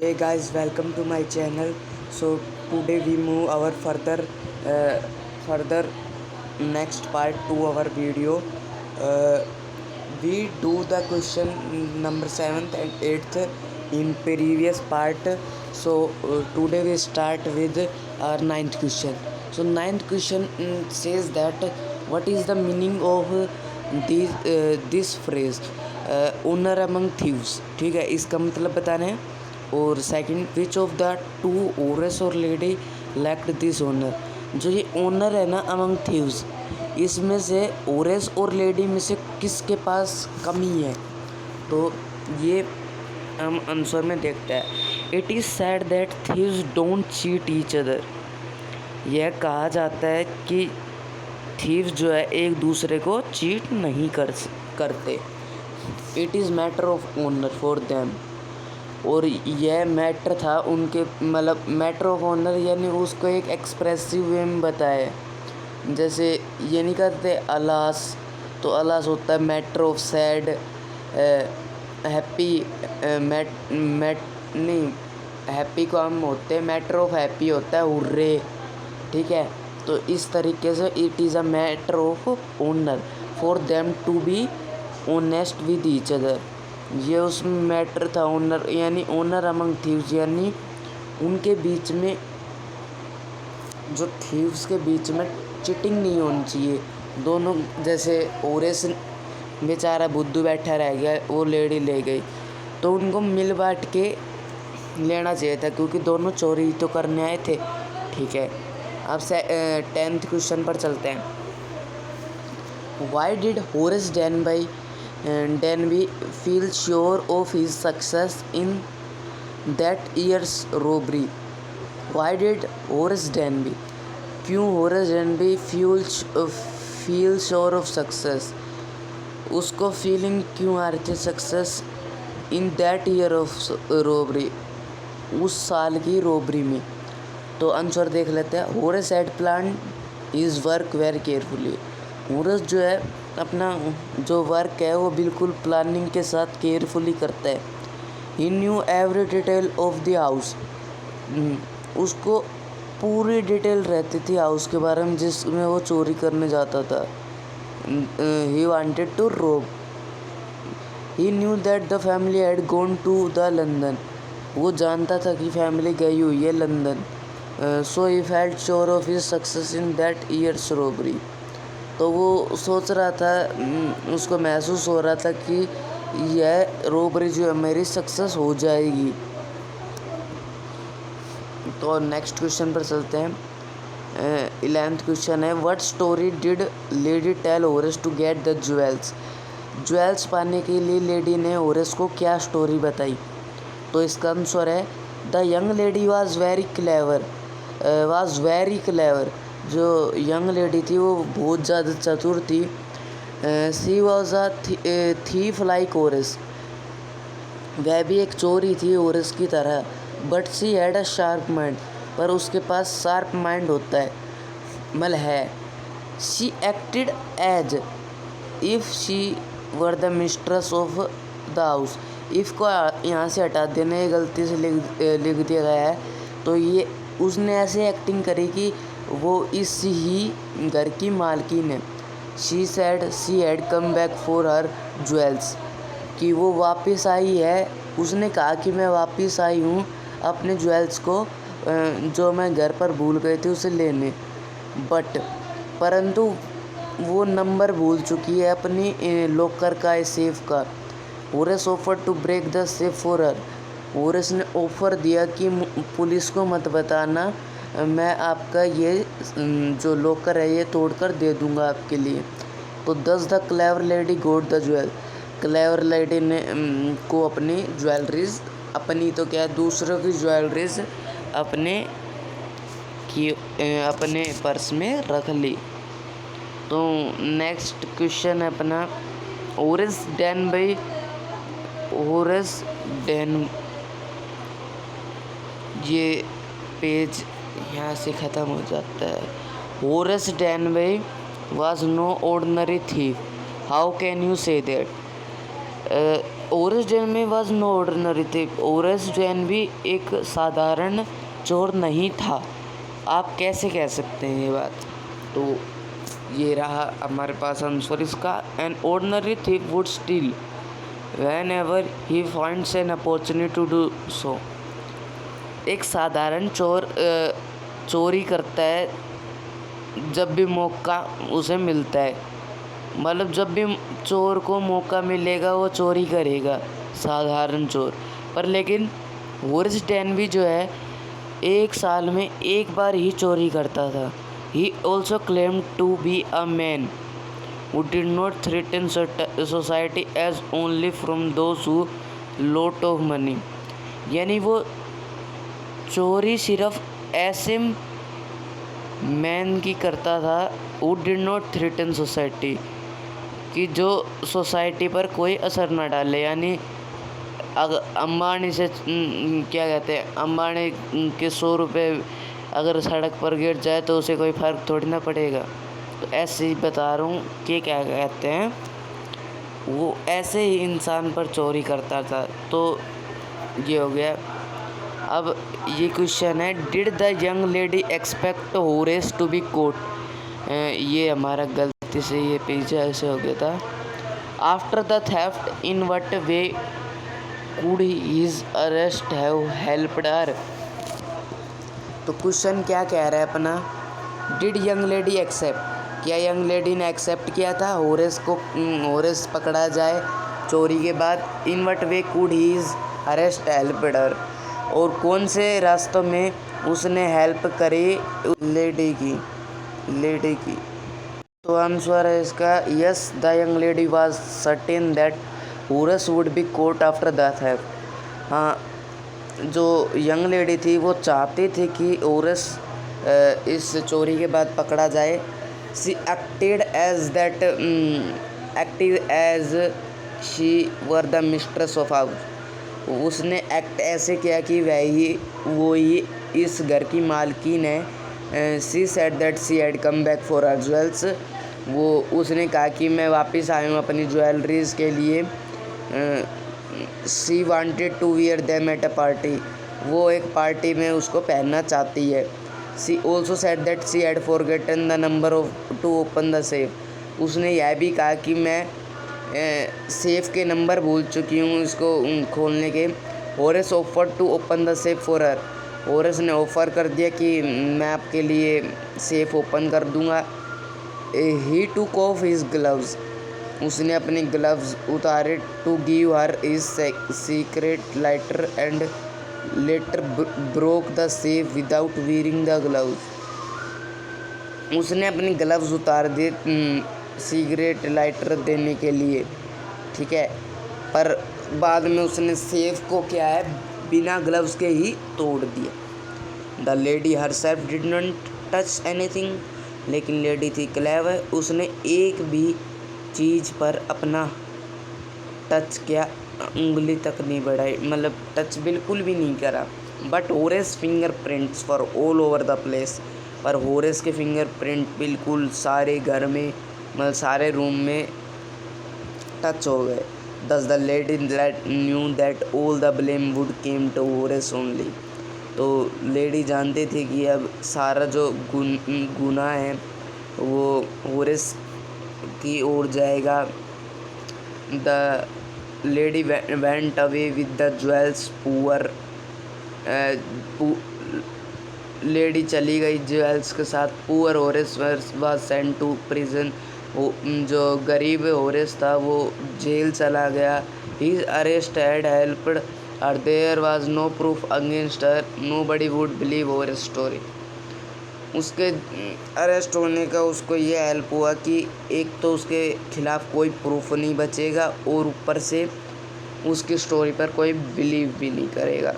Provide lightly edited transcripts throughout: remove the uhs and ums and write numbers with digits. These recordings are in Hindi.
Hey guys, welcome to my channel. So today we move our further next part to our video. Uh, we do the question number 7th and 8th in previous part. So today we start with our ninth question. So ninth question says that what is the meaning of this phrase honor among thieves. ठीक है, इसका मतलब बताना है. और second, which of the two ORS और लेडी लैक्ड दिस ओनर. जो ये ओनर है ना अमंग थीव्स, इसमें से ओरस और लेडी में से किसके पास कमी है. तो ये हम आंसर में देखते हैं. It is sad that thieves don't cheat each other. यह कहा जाता है कि थीव्स जो है एक दूसरे को चीट नहीं करते. It is matter of honour for them. और यह मैटर था उनके, मतलब मैटर ऑफ ऑनर, यानी उसको एक एक्सप्रेसिव वे में बताया. जैसे ये नहीं कहते अलास, तो अलास होता है मैटर ऑफ सैड. हैप्पी नहीं, हैप्पी को हम होते हैं मैटर ऑफ हैप्पी होता है हुर्रे. ठीक है, तो इस तरीके से it is a matter of honour for them to be honest with each other. ये उसमें मैटर था ओनर, यानी ओनर अमंग थीव्स, यानी उनके बीच में, जो थीव्स के बीच में चिटिंग नहीं होनी चाहिए. दोनों, जैसे ओरेस बेचारा बुद्धू बैठा रह गया, वो लेडी ले गई, तो उनको मिल बांट के लेना चाहिए था, क्योंकि दोनों चोरी तो करने आए थे. ठीक है, अब से 10th क्वेश्चन पर चलते हैं. Why did Horace Denby feels sure of his success in that year's robbery. Why did Horace Denby? क्यों Horace Denby feel sure of success? उसको फीलिंग क्यों आ रही थी success in that year of robbery, उस साल की रोबरी में. तो आंसर देख लेते हैं. Horace had plan his work very carefully. Horace जो है अपना जो वर्क है वो बिल्कुल प्लानिंग के साथ केयरफुली करता है. He knew every detail of the house. उसको पूरी डिटेल रहती थी हाउस के बारे में जिसमें वो चोरी करने जाता था. ही wanted to rob. He knew that the family had gone to the London. वो जानता था कि फैमिली गई हुई है London. So he felt sure of his success in that year's robbery. तो वो सोच रहा था, उसको महसूस हो रहा था कि यह रोबरी जो है मेरी सक्सेस हो जाएगी. तो नेक्स्ट क्वेश्चन पर चलते हैं. 11th क्वेश्चन है. What story did lady tell Horace to get the jewels. Jewels पाने के लिए लेडी ने होरेस को क्या स्टोरी बताई. तो इसका आंसर है the young lady was very clever. जो यंग लेडी थी वो बहुत ज़्यादा चतुर थी. She was a thief like Horace. वह भी एक चोरी थी ओरस की तरह. But she had a sharp mind. पर उसके पास शार्प माइंड होता है, मतलब है. She acted as if she were the mistress of the house. If को यहाँ से हटा देने गलती से लिख दिया गया है, तो ये उसने ऐसे एक्टिंग करी कि वो इस ही घर की मालकिन है. She said she had come back for her jewels. कि वो वापस आई है. उसने कहा कि मैं वापस आई हूँ अपने ज्वेल्स को, जो मैं घर पर भूल गई थी उसे लेने. परंतु वो नंबर भूल चुकी है अपनी लॉकर का, सेफ का. Horace offer to break the safe for her. Horace ने ऑफ़र दिया कि पुलिस को मत बताना, मैं आपका ये जो लॉकर है ये तोड़कर दे दूंगा आपके लिए. तो दस the clever lady got the jewel. Clever lady ने को अपनी ज्वेलरीज, अपनी तो क्या दूसरों की ज्वेलरीज अपने पर्स में रख ली. तो नेक्स्ट क्वेश्चन है अपना. Horace Dane. ये पेज यहाँ से ख़त्म हो जाता है. Horace Denby was no ordinary thief. How can you say that? Horace Denby was no ordinary thief. Horace Denby एक साधारण चोर नहीं था। आप कैसे कह सकते हैं ये बात? तो ये रहा हमारे पास आंसर इसका। An ordinary thief would steal when ever he finds an opportunity to do so. एक साधारण चोर चोरी करता है जब भी मौका उसे मिलता है। मतलब जब भी चोर को मौका मिलेगा वो चोरी करेगा, साधारण चोर। पर लेकिन ओरेस डेनवी जो है एक साल में एक बार ही चोरी करता था। He also claimed to be a man who did not threaten society as only from those who lot of money। यानी वो चोरी सिर्फ ऐसे मैन की करता था who did not threaten society, कि जो सोसाइटी पर कोई असर ना डाले। यानी अगर अंबानी से क्या कहते हैं, अंबानी के 100 रुपये अगर सड़क पर गिर जाए तो उसे कोई फ़र्क थोड़ी ना पड़ेगा। तो ऐसे ही बता रहा हूँ कि क्या कहते हैं, वो ऐसे ही इंसान पर चोरी करता था। तो ये हो गया। अब ये क्वेश्चन है, did the young lady expect Horace to be caught. ये हमारा गलती से ये पीछे ऐसे हो गया था। After the theft in what way could his arrest have helped हर। तो क्वेश्चन क्या कह रहा है अपना, डिड यंग लेडी एक्सेप्ट, क्या यंग लेडी ने एक्सेप्ट किया था होरेस पकड़ा जाए चोरी के बाद। In what way could his arrest helped हर, और कौन से रास्तों में उसने हेल्प करी लेडी की। तो आंसर है इसका yes, the young lady was certain that Horace would be caught after the theft. हाँ, जो यंग लेडी थी वो चाहती थी कि होरेस इस चोरी के बाद पकड़ा जाए। She acted as she were the mistress of house. उसने एक्ट ऐसे किया कि वो ही इस घर की मालकिन है। She said that she had come back for her jewels. उसने कहा कि मैं वापस आई हूँ अपनी ज्वेलरीज के लिए। She wanted to wear them at a party. वो एक पार्टी में उसको पहनना चाहती है। She also said that she had forgotten the number to open the safe. उसने यह भी कहा कि मैं सेफ के नंबर भूल चुकी हूँ इसको खोलने के। Horace offered to open the safe for her. Horace ने ऑफ़र कर दिया कि मैं आपके लिए सेफ ओपन कर दूँगा। He took off his gloves. उसने अपने ग्लव्स उतारे। To give her his secret lighter and later broke the safe without wearing the gloves. उसने अपनी ग्लव्स उतार दिए सिगरेट लाइटर देने के लिए, ठीक है। पर बाद में उसने सेफ को क्या है बिना ग्लव्स के ही तोड़ दिया। The lady herself did not touch anything. लेकिन लेडी थी क्लेवर, उसने एक भी चीज़ पर अपना टच किया, उंगली तक नहीं बढ़ाई, मतलब टच बिल्कुल भी नहीं करा। But Horace finger prints for all over the place. पर होरेस के फिंगर प्रिंट बिल्कुल सारे घर में, मतलब सारे रूम में टच हो गए। Thus the lady knew that all the blame would came to Horace only. तो लेडी जानती थी कि अब सारा जो गुनाह है वो होरेस की ओर जाएगा। The lady went away with the jewels poor. Lady चली गई ज्वेल्स के साथ। Poor Horace was sent to prison. जो गरीब होरेस था वो जेल चला गया। His arrest had helped her, there was no proof against her, nobody would believe Horace story. उसके अरेस्ट होने का उसको ये हेल्प हुआ कि एक तो उसके खिलाफ़ कोई प्रूफ नहीं बचेगा और ऊपर से उसकी स्टोरी पर कोई बिलीव भी नहीं करेगा।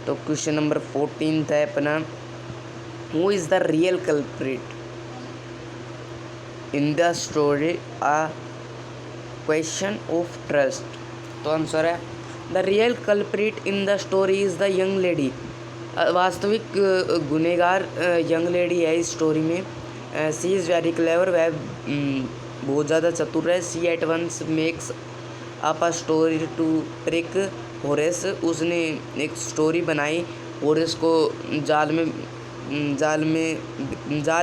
तो क्वेश्चन नंबर 14 है अपना, who is the real culprit in the story a question of trust. तो आंसर है the real culprit in the story is the young lady. वास्तविक गुनहगार यंग लेडी है इस स्टोरी में। सी इज़ वेरी क्लेवर, वह बहुत ज़्यादा चतुर है। She at once makes up a story to trick Horace, उसने एक स्टोरी बनाई होरेस को जाल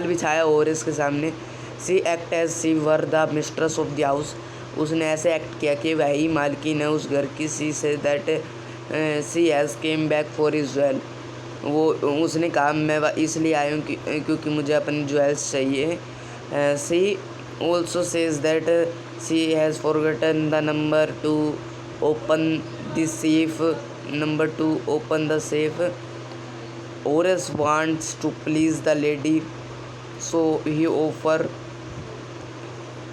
बिछाया होरेस के सामने। She act as she were the mistress of the house, उसने ऐसे एक्ट किया कि वही मालकिन है उस घर की। She says that she has came back for his jewel, वो उसने कहा मैं इसलिए आई हूँ क्योंकि मुझे अपने ज्वेल्स चाहिए। She also says that she has forgotten the number to open the safe, Horace wants to please the lady, so he offers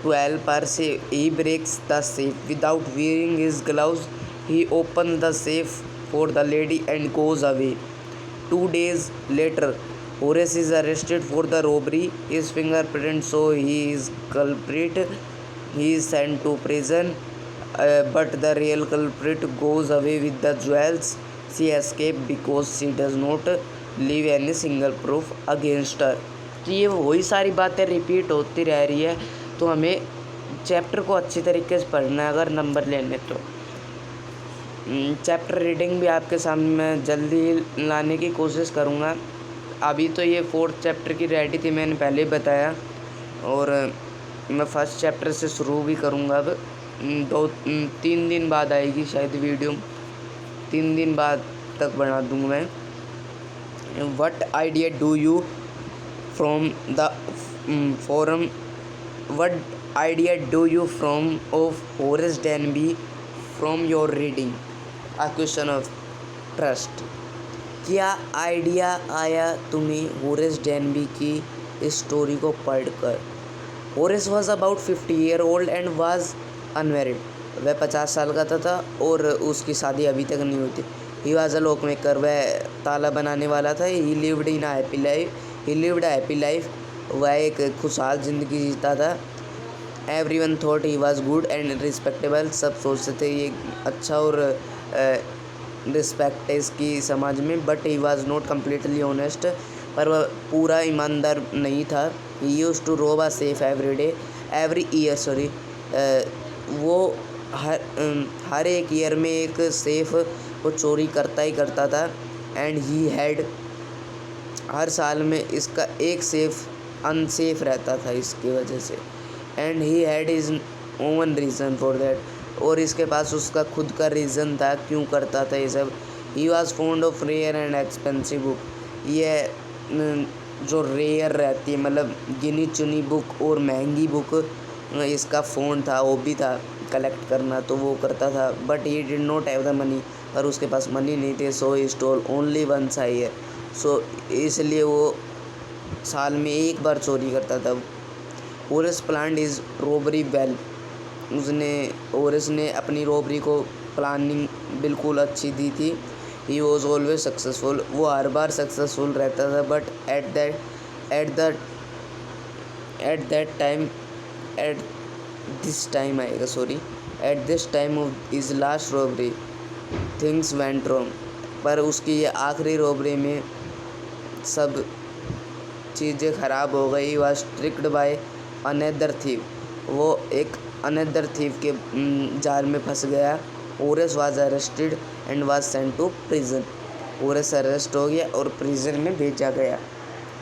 to help her. He breaks the safe without wearing his gloves. He opens the safe for the lady and goes away. 2 days later, Horace is arrested for the robbery. His fingerprints show he is culprit. He is sent to prison, but the real culprit goes away with the jewels. She escaped because she does not leave any single proof against her. तो ये वही सारी बातें रिपीट होती रह रही है, तो हमें चैप्टर को अच्छी तरीके से पढ़ना है अगर नंबर लेने तो। चैप्टर रीडिंग भी आपके सामने मैं जल्दी लाने की कोशिश करूँगा। अभी तो ये 4th चैप्टर की रेडी थी, मैंने पहले ही बताया, और मैं फर्स्ट चैप्टर से शुरू भी करूँगा। अब 2-3 दिन बाद आएगी शायद वीडियो, 3 दिन बाद तक बना दूँगा मैं। What idea do you from the forum? What idea do you from of Horace Denby from your reading? A question of trust. क्या आइडिया आया तुम्हें होरेस डेनबी की स्टोरी को पढ़कर? Horace was about 50 year old and was unmarried. वह 50 साल का था और उसकी शादी अभी तक नहीं हुई थी। He was a lock maker, वह ताला बनाने वाला था। ही लिव्ड अ हैप्पी लाइफ, वह एक खुशहाल ज़िंदगी जीता था। Everyone thought he was good and respectable, सब सोचते थे ये अच्छा और रिस्पेक्ट है इसकी समाज में। But he was not completely honest, पर वह पूरा ईमानदार नहीं था। ही यूज्ड टू रोब अ सेफ एवरी ईयर, वो हर एक ईयर में एक सेफ को चोरी करता ही करता था। एंड ही हैड, हर साल में इसका एक सेफ अनसेफ रहता था इसकी वजह से। And he had his own reason for that, और इसके पास उसका खुद का रीज़न था क्यों करता था ये सब। He was fond of rare and expensive book, ये जो रेयर रहती है मतलब गिनी चुनी बुक और महंगी बुक, इसका फ़ोन था, हॉबी था कलेक्ट करना, तो वो करता था। But he did not have the money, पर उसके पास मनी नहीं थे। So he stole only once a year, so इसलिए वो साल में एक बार चोरी करता था। Horace planned his robbery well, Horace ने अपनी रॉबरी को प्लानिंग बिल्कुल अच्छी दी थी। ही वॉज ऑलवेज सक्सेसफुल, वो हर बार सक्सेसफुल रहता था। But at this time of his last robbery things went wrong, पर उसकी ये आखिरी रॉबरी में सब चीज़ें ख़राब हो गई। Was tricked by another thief, वो एक अनदर थीव के जाल में फंस गया। Horace was arrested and was sent to prison, Horace arrest हो गया और प्रिजन में भेजा गया।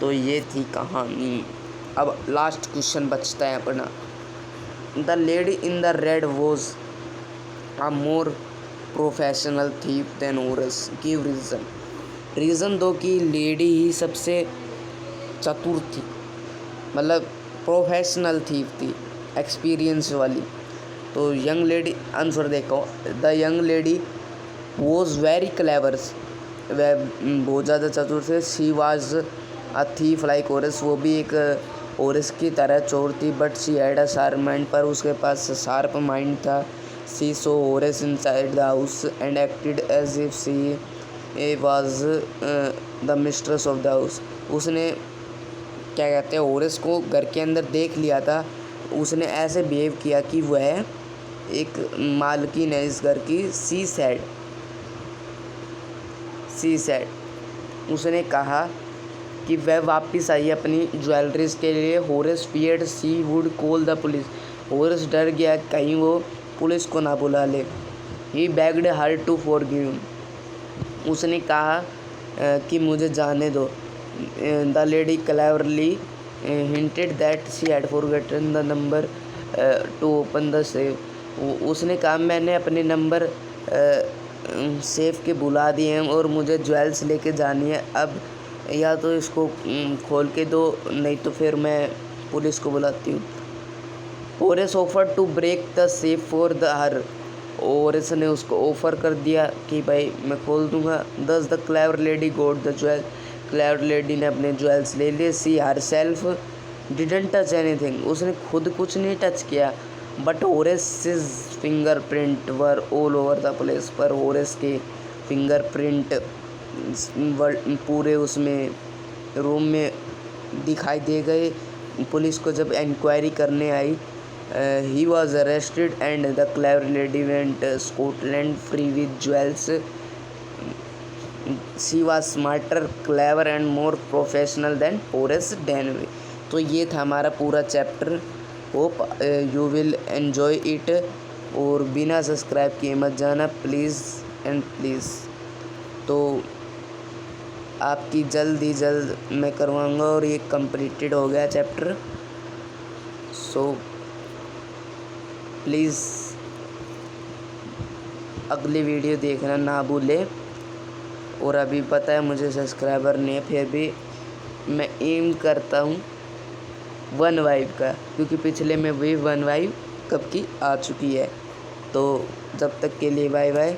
तो ये थी कहानी। अब लास्ट क्वेश्चन बचता है अपना। The lady in the red was a more professional thief than Horace, give reason दो कि लेडी ही सबसे चतुर थी, मतलब प्रोफेशनल थीव थी, एक्सपीरियंस वाली। तो यंग लेडी आंसर देखो, the young lady was very clever, वह बहुत ज़्यादा चतुर थे। She was a thief like Horace, वो भी एक होरेस की तरह चोर थी। But she had a sharp mind, पर उसके पास शार्प माइंड था। She saw Horace inside the house and acted as if she was the mistress of the house, उसने क्या कहते हैं होरेस को घर के अंदर देख लिया था। उसने ऐसे बिहेव किया कि वह एक मालकिन है इस घर की। सी सेड, उसने कहा कि वह वापस आई अपनी ज्वेलरीज के लिए। Horace feared she would call the police, Horace डर गया कहीं वो पुलिस को ना बुला ले। ही बेग्ड हर टू फॉरगिव, उसने कहा कि मुझे जाने दो। The lady cleverly hinted that she had forgotten the number to open the safe. उसने कहा मैंने अपने नंबर सेफ के बुला दिए हैं और मुझे ज्वेल्स लेके जानी है। अब या तो इसको खोल के दो, नहीं तो फिर मैं पुलिस को बुलाती हूँ। Horace offer to break the safe for the her, Horace ने उसको ऑफ़र कर दिया कि भाई मैं खोल दूंगा। Thus the clever lady got the jewel, clever lady ने अपने ज्वेल्स ले लिए। She herself didn't touch anything, उसने खुद कुछ नहीं टच किया। But Horace fingerprint were all over the place, पर होरेस के फिंगरप्रिंट पूरे उसमें रूम में दिखाई दे गए। पुलिस को जब इंक्वायरी करने आई, he was arrested and the clever lady went Scotland free with jewels. She was smarter, clever and more professional than Horace Denby. तो ये था हमारा पूरा chapter. Hope you will enjoy it, और बिना सब्सक्राइब किए मत जाना प्लीज़ एंड प्लीज़। तो आपकी जल्द ही जल्द मैं करवाऊँगा, और ये कंप्लीटेड हो गया चैप्टर। सो प्लीज़ अगली वीडियो देखना ना भूलें। और अभी पता है मुझे सब्सक्राइबर नहीं है, फिर भी मैं एम करता हूँ 1 वाइव का, क्योंकि पिछले में भी 1 वाइव कब की आ चुकी है। तो जब तक के लिए बाय बाय।